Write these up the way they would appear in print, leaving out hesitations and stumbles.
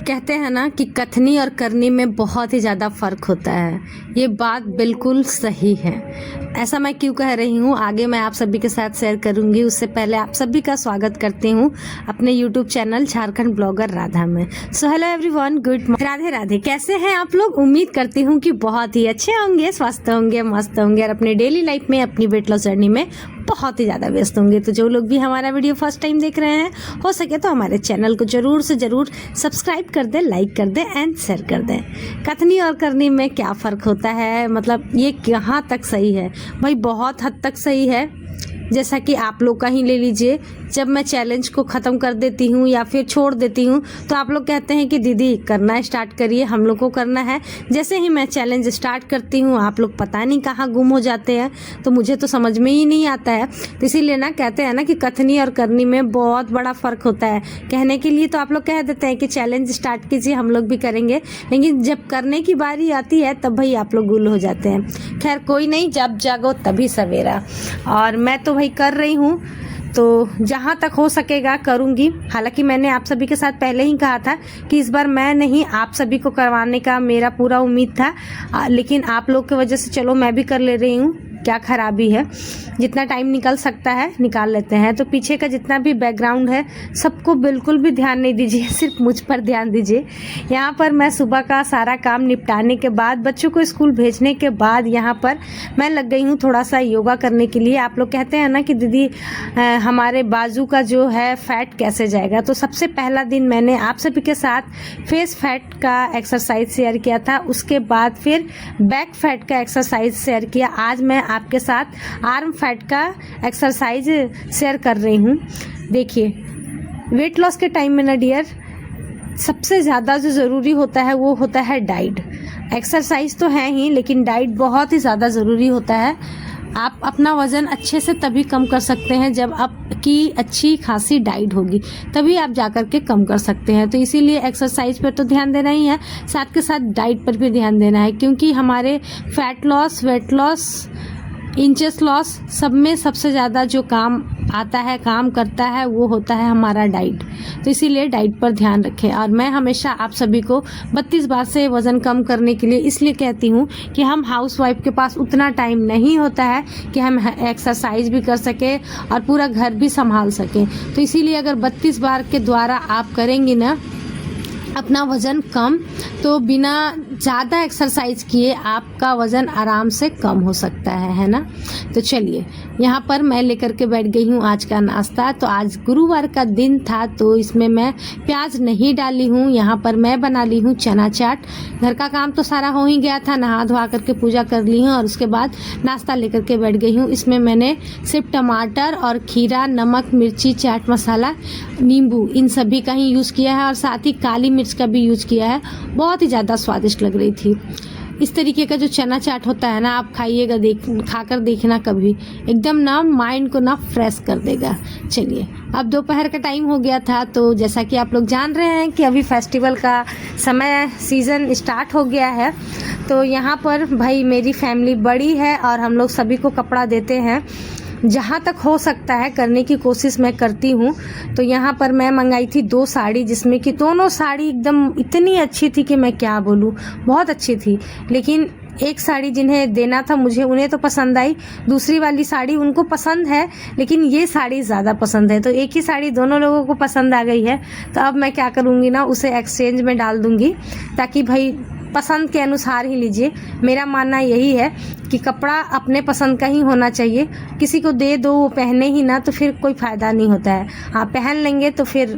कहते हैं ना कि कथनी और करनी में बहुत ही ज़्यादा फ़र्क होता है। ये बात बिल्कुल सही है। ऐसा मैं क्यों कह रही हूँ आगे मैं आप सभी के साथ शेयर करूँगी। उससे पहले आप सभी का स्वागत करती हूँ अपने YouTube channel Jharkhand blogger Radha में। So hello everyone, good morning, Radhe Radhe. कैसे हैं आप लोग? उम्मीद करती हूँ कि बहुत ही अच्छे होंगे, स्वस्थ होंगे, मस्त होंगे और अपने डेली लाइफ में, अपनी वेट लॉस जर्नी में बहुत ही ज़्यादा व्यस्त होंगे। तो जो लोग भी हमारा वीडियो फर्स्ट टाइम देख रहे हैं, हो सके तो हमारे चैनल को ज़रूर से ज़रूर सब्सक्राइब कर दें, लाइक कर दें एंड शेयर कर दें। कथनी और करनी में क्या फ़र्क होता है, मतलब ये कहाँ तक सही है? भाई बहुत हद तक सही है। जैसा कि आप लोग का ही ले लीजिए, जब मैं चैलेंज को ख़त्म कर देती हूँ या फिर छोड़ देती हूँ तो आप लोग कहते हैं कि दीदी करना स्टार्ट करिए, हम लोग को करना है। जैसे ही मैं चैलेंज स्टार्ट करती हूँ आप लोग पता नहीं कहाँ गुम हो जाते हैं, तो मुझे तो समझ में ही नहीं आता है। तो इसीलिए ना कहते हैं ना कि कथनी और करनी में बहुत बड़ा फ़र्क होता है। कहने के लिए तो आप लोग कह देते हैं कि चैलेंज स्टार्ट कीजिए, हम लोग भी करेंगे, लेकिन जब करने की बारी आती है तब भाई आप लोग गुल हो जाते हैं। खैर कोई नहीं, जब जागो तभी सवेरा। और मैं तो भाई कर रही हूँ, तो जहाँ तक हो सकेगा करूँगी। हालांकि मैंने आप सभी के साथ पहले ही कहा था कि इस बार मैं नहीं, आप सभी को करवाने का मेरा पूरा उम्मीद था, लेकिन आप लोग की वजह से चलो मैं भी कर ले रही हूँ। क्या खराबी है, जितना टाइम निकल सकता है निकाल लेते हैं। तो पीछे का जितना भी बैकग्राउंड है सबको बिल्कुल भी ध्यान नहीं दीजिए, सिर्फ मुझ पर ध्यान दीजिए। यहाँ पर मैं सुबह का सारा काम निपटाने के बाद, बच्चों को स्कूल भेजने के बाद यहाँ पर मैं लग गई हूँ थोड़ा सा योगा करने के लिए। आप लोग कहते हैं ना कि दीदी हमारे बाजू का जो है फैट कैसे जाएगा, तो सबसे पहला दिन मैंने आप सभी के साथ फेस फैट का एक्सरसाइज शेयर किया था, उसके बाद फिर बैक फैट का एक्सरसाइज शेयर किया। आज मैं आपके साथ आर्म फैट का एक्सरसाइज शेयर कर रही हूँ। देखिए वेट लॉस के टाइम में ना डियर, सबसे ज़्यादा जो ज़रूरी होता है वो होता है डाइट। एक्सरसाइज तो है ही, लेकिन डाइट बहुत ही ज़्यादा ज़रूरी होता है। आप अपना वज़न अच्छे से तभी कम कर सकते हैं जब आपकी अच्छी खासी डाइट होगी, तभी आप जाकर के कम कर सकते हैं। तो इसीलिए एक्सरसाइज पर तो ध्यान देना ही है, साथ के साथ डाइट पर भी ध्यान देना है, क्योंकि हमारे fat loss, weight loss, inches loss सब में सबसे ज़्यादा जो काम आता है, काम करता है, वो होता है हमारा डाइट। तो इसीलिए डाइट पर ध्यान रखें। और मैं हमेशा आप सभी को 32 बार से वज़न कम करने के लिए इसलिए कहती हूँ कि हम हाउसवाइफ के पास उतना टाइम नहीं होता है कि हम एक्सरसाइज भी कर सकें और पूरा घर भी संभाल सकें। तो इसीलिए अगर 32 बार के द्वारा आप करेंगी ना अपना वज़न कम, तो बिना ज़्यादा एक्सरसाइज किए आपका वज़न आराम से कम हो सकता है ना। तो चलिए यहाँ पर मैं लेकर के बैठ गई हूँ आज का नाश्ता। तो आज गुरुवार का दिन था, तो इसमें मैं प्याज नहीं डाली हूँ। यहाँ पर मैं बना ली हूँ चना चाट। घर का काम तो सारा हो ही गया था, नहा धोआ करके पूजा कर ली हूँ और उसके बाद नाश्ता लेकर के बैठ गई हूँ। इसमें मैंने सिर्फ टमाटर और खीरा, नमक, मिर्ची, चाट मसाला, नींबू, इन सभी का ही यूज़ किया है और साथ ही काली मिर्च का भी यूज़ किया है। बहुत ही ज़्यादा स्वादिष्ट लग रही थी। इस तरीके का जो चना चाट होता है ना, आप खाइएगा, खाकर देखना कभी, एकदम ना माइंड को ना फ्रेश कर देगा। चलिए अब दोपहर का टाइम हो गया था, तो जैसा कि आप लोग जान रहे हैं कि अभी फेस्टिवल का समय, सीज़न स्टार्ट हो गया है। तो यहाँ पर भाई मेरी फैमिली बड़ी है और हम लोग सभी को कपड़ा देते हैं। जहाँ तक हो सकता है करने की कोशिश मैं करती हूँ। तो यहाँ पर मैं मंगाई थी 2 साड़ी, जिसमें कि दोनों साड़ी एकदम इतनी अच्छी थी कि मैं क्या बोलूँ, बहुत अच्छी थी। लेकिन एक साड़ी जिन्हें देना था मुझे, उन्हें तो पसंद आई, दूसरी वाली साड़ी उनको पसंद है, लेकिन ये साड़ी ज़्यादा पसंद है। तो एक ही साड़ी दोनों लोगों को पसंद आ गई है। तो अब मैं क्या करूँगी ना, उसे एक्सचेंज में डाल दूँगी, ताकि भाई पसंद के अनुसार ही लीजिए। मेरा मानना यही है कि कपड़ा अपने पसंद का ही होना चाहिए। किसी को दे दो वो पहने ही ना तो फिर कोई फ़ायदा नहीं होता है। हाँ, पहन लेंगे तो फिर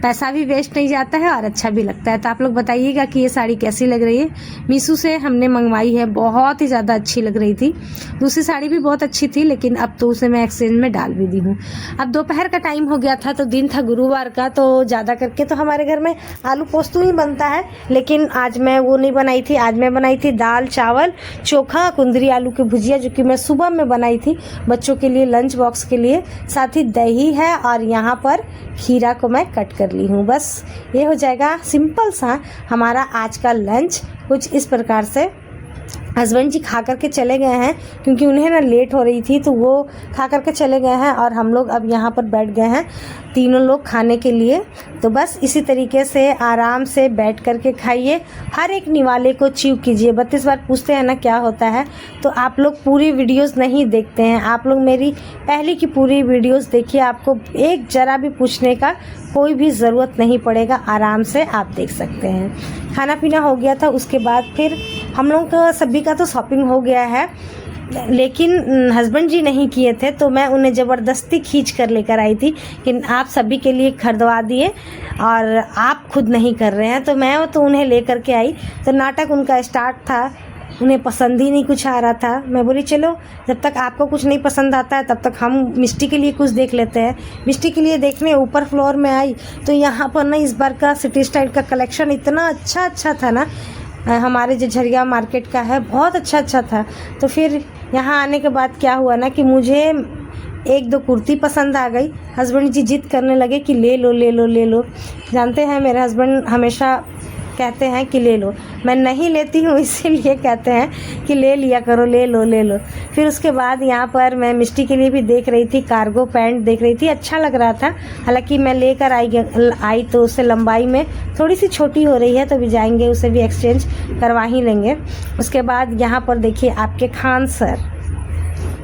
पैसा भी वेस्ट नहीं जाता है और अच्छा भी लगता है। तो आप लोग बताइएगा कि ये साड़ी कैसी लग रही है। मीशो से हमने मंगवाई है, बहुत ही ज़्यादा अच्छी लग रही थी। दूसरी साड़ी भी बहुत अच्छी थी, लेकिन अब तो उसे मैं एक्सचेंज में डाल भी दी हूँ। अब दोपहर का टाइम हो गया था, तो दिन था गुरुवार का, तो ज़्यादा करके तो हमारे घर में आलू पोस्तू ही बनता है। लेकिन आज मैं वो नहीं बनाई थी। आज मैं बनाई थी दाल चावल चोखा कुंदरी आलू की भुजिया, जो कि मैं सुबह में बनाई थी बच्चों के लिए लंच बॉक्स के लिए। साथ ही दही है और यहाँ पर खीरा को मैं कट कर ली हूँ। बस ये हो जाएगा सिंपल सा हमारा आज का लंच। कुछ इस प्रकार से हस्बैंड जी खा करके चले गए हैं, क्योंकि उन्हें ना लेट हो रही थी, तो वो खा करके चले गए हैं और हम लोग अब यहाँ पर बैठ गए हैं तीनों लोग खाने के लिए। तो बस इसी तरीके से आराम से बैठ करके खाइए, हर एक निवाले को च्यू कीजिए। 32 बार पूछते हैं ना क्या होता है, तो आप लोग पूरी वीडियोस नहीं देखते हैं। आप लोग मेरी पहले की पूरी वीडियोस देखिए, आपको एक जरा भी पूछने का कोई भी ज़रूरत नहीं पड़ेगा, आराम से आप देख सकते हैं। खाना पीना हो गया था, उसके बाद फिर हम लोग का सभी का तो शॉपिंग हो गया है, लेकिन हस्बैंड जी नहीं किए थे, तो मैं उन्हें ज़बरदस्ती खींच कर लेकर आई थी कि आप सभी के लिए खरीदवा दिए और आप खुद नहीं कर रहे हैं। तो मैं तो उन्हें लेकर के आई, तो नाटक उनका स्टार्ट था। उन्हें पसंद ही नहीं कुछ आ रहा था। मैं बोली चलो, जब तक आपको कुछ नहीं पसंद आता है तब तक हम मिष्टी के लिए कुछ देख लेते हैं। मिष्टी के लिए देखने ऊपर फ्लोर में आई, तो यहाँ पर ना इस बार का सिटी स्टाइल का कलेक्शन इतना अच्छा था ना, हमारे जो झरिया मार्केट का है, बहुत अच्छा था। तो फिर यहाँ आने के बाद क्या हुआ ना कि मुझे एक दो कुर्ती पसंद आ गई। हस्बैंड जी जिद करने लगे कि ले लो ले लो ले लो। जानते हैं मेरे हस्बैंड हमेशा कहते हैं कि ले लो, मैं नहीं लेती हूँ, इसीलिए कहते हैं कि ले लिया करो, ले लो ले लो। फिर उसके बाद यहाँ पर मैं मिष्टी के लिए भी देख रही थी, कार्गो पैंट देख रही थी, अच्छा लग रहा था। हालांकि मैं लेकर आई तो उससे लंबाई में थोड़ी सी छोटी हो रही है, तो भी जाएंगे उसे भी एक्सचेंज करवा ही लेंगे। उसके बाद यहाँ पर देखिए आपके खान सर,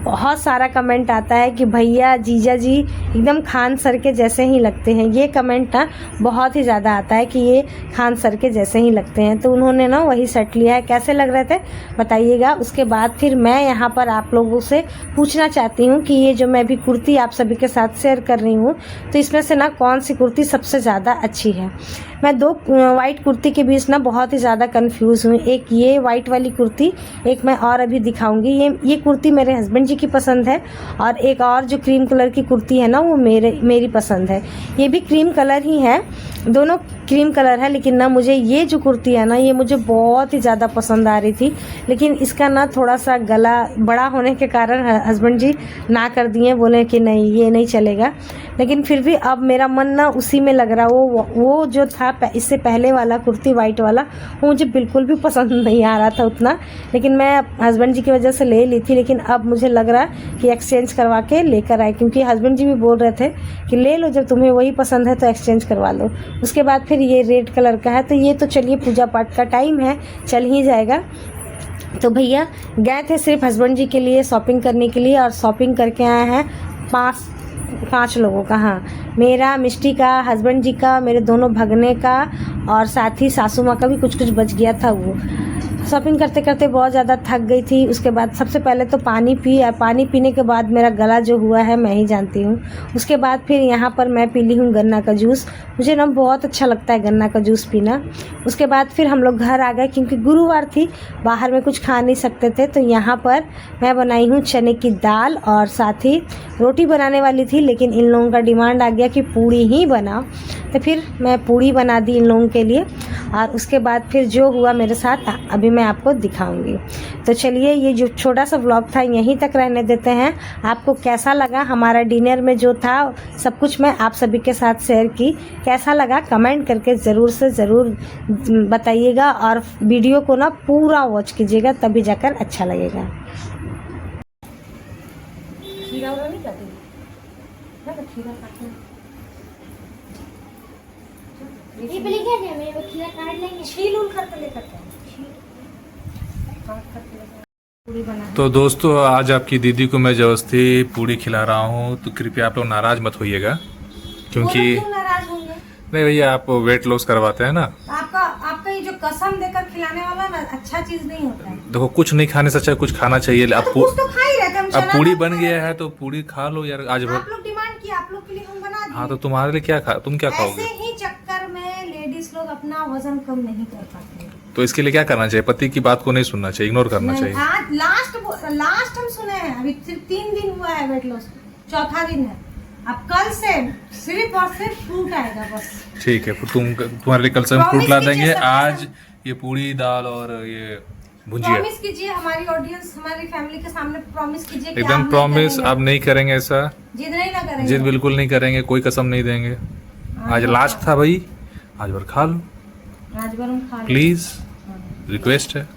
बहुत सारा कमेंट आता है कि भैया जीजा जी एकदम खान सर के जैसे ही लगते हैं। ये कमेंट ना बहुत ही ज़्यादा आता है कि ये खान सर के जैसे ही लगते हैं, तो उन्होंने ना वही सेट लिया है। कैसे लग रहे थे बताइएगा। उसके बाद फिर मैं यहाँ पर आप लोगों से पूछना चाहती हूँ कि ये जो मैं अभी कुर्ती आप सभी के साथ शेयर कर रही हूँ, तो इसमें से ना कौन सी कुर्ती सबसे ज़्यादा अच्छी है। मैं दो वाइट कुर्ती के बीच ना बहुत ही ज़्यादा कंफ्यूज हूँ। एक ये वाइट वाली कुर्ती, एक मैं और अभी दिखाऊंगी। ये कुर्ती मेरे हस्बैंड जी की पसंद है, और एक और जो क्रीम कलर की कुर्ती है ना वो मेरी पसंद है। ये भी क्रीम कलर ही है, दोनों क्रीम कलर है, लेकिन ना मुझे ये जो कुर्ती है ना ये मुझे बहुत ही ज़्यादा पसंद आ रही थी। लेकिन इसका ना थोड़ा सा गला बड़ा होने के कारण हस्बैंड जी ना कर दिए, बोले कि नहीं ये नहीं चलेगा। लेकिन फिर भी अब मेरा मन ना उसी में लग रहा। वो जो था इससे पहले वाला कुर्ती वाइट वाला, वो मुझे बिल्कुल भी पसंद नहीं आ रहा था उतना, लेकिन मैं हस्बैंड जी की वजह से ले ली थी। लेकिन अब मुझे लग रहा कि एक्सचेंज करवा के लेकर आए, क्योंकि हस्बैंड जी भी बोल रहे थे कि ले लो, जब तुम्हें वही पसंद है तो एक्सचेंज करवा लो। उसके बाद फिर ये रेड कलर का है, तो ये तो चलिए पूजा पाठ का टाइम है, चल ही जाएगा। तो भैया गए थे सिर्फ हस्बैंड जी के लिए शॉपिंग करने के लिए, और शॉपिंग करके आए हैं पाँच लोगों का। हाँ, मेरा, मिष्टी का, हस्बैंड जी का, मेरे दोनों भगने का, और साथ ही सासू माँ का भी कुछ बच गया था। वो शॉपिंग करते करते बहुत ज़्यादा थक गई थी। उसके बाद सबसे पहले तो पानी पानी पीने के बाद मेरा गला जो हुआ है मैं ही जानती हूँ। उसके बाद फिर यहाँ पर मैं पी ली हूँ गन्ना का जूस। मुझे ना बहुत अच्छा लगता है गन्ना का जूस पीना। उसके बाद फिर हम लोग घर आ गए, क्योंकि गुरुवार थी, बाहर में कुछ खा नहीं सकते थे। तो यहाँ पर मैं बनाई हूँ चने की दाल, और साथ ही रोटी बनाने वाली थी, लेकिन इन लोगों का डिमांड आ गया कि पूड़ी ही बनाओ, तो फिर मैं पूड़ी बना दी इन लोगों के लिए। और उसके बाद फिर जो हुआ मेरे साथ अभी मैं आपको दिखाऊंगी। तो चलिए, ये जो छोटा सा व्लॉग था यहीं तक रहने देते हैं। आपको कैसा लगा हमारा डिनर में जो था सब कुछ मैं आप सभी के साथ शेयर की, कैसा लगा कमेंट करके ज़रूर से ज़रूर बताइएगा, और वीडियो को ना पूरा वॉच कीजिएगा, तभी जाकर अच्छा लगेगा। खीरा नहीं काटेंगे, खीरा काटना ये पहले क्या है, मैं खीरा काट लेंगे, छील उल करके लेकर तो दोस्तों, आज आपकी दीदी को मैं जबरदस्ती पूड़ी खिला रहा हूँ, तो कृपया आप लोग नाराज मत होइएगा, क्योंकि नाराज होंगे नहीं भैया, आप वेट लॉस करवाते हैं ना। आपका ये जो कसम देकर खिलाने वाला ना अच्छा चीज नहीं होता है। देखो कुछ नहीं खाने से अच्छा कुछ खाना चाहिए। अब तो कुछ तो खा ही रहे थे हम। अब चना पूड़ी दाल बन खा गया रहे है तो पूड़ी खा लो यार आज थे। भर। आप लोग डिमांड किया, आप लोग के लिए हम बना दिए। हाँ तो तुम्हारे लिए क्या तुम क्या खाओगे? ऐसे ही चक्कर में लेडीज लोग अपना वजन कम नहीं कर पाते। तो इसके लिए क्या करना चाहिए? पति की बात को नहीं सुनना चाहिए, इग्नोर करना नहीं, चाहिए। आज लास्ट हम सुने हैं, अभी सिर्फ 3 दिन हुआ है वेट लॉस, चौथा दिन है। अब कल से सिर्फ और सिर्फ फ्रूट आएगा बस। ठीक है, फिर तुम्हारे लिए कल से हम फ्रूट ला Promise देंगे। कीजिए सबके आज ये पूड़ी दाल और ये भुजिया। प्रॉमिस कीजिए हमारी ऑडियंस, हमारी फैमिली के सामने प्रॉमिस कीजिए कि एकदम आप नहीं प्रॉमिस, करेंगे। अब नहीं करेंगे ऐसा। जिद नहीं ना करेंगे। जिद बिल्कुल नहीं करेंगे, कोई कसम नहीं देंगे। आज लास्ट था भाई, आज भर खा लो आज भर हम खा लेंगे। प्लीज, रिक्वेस्ट है।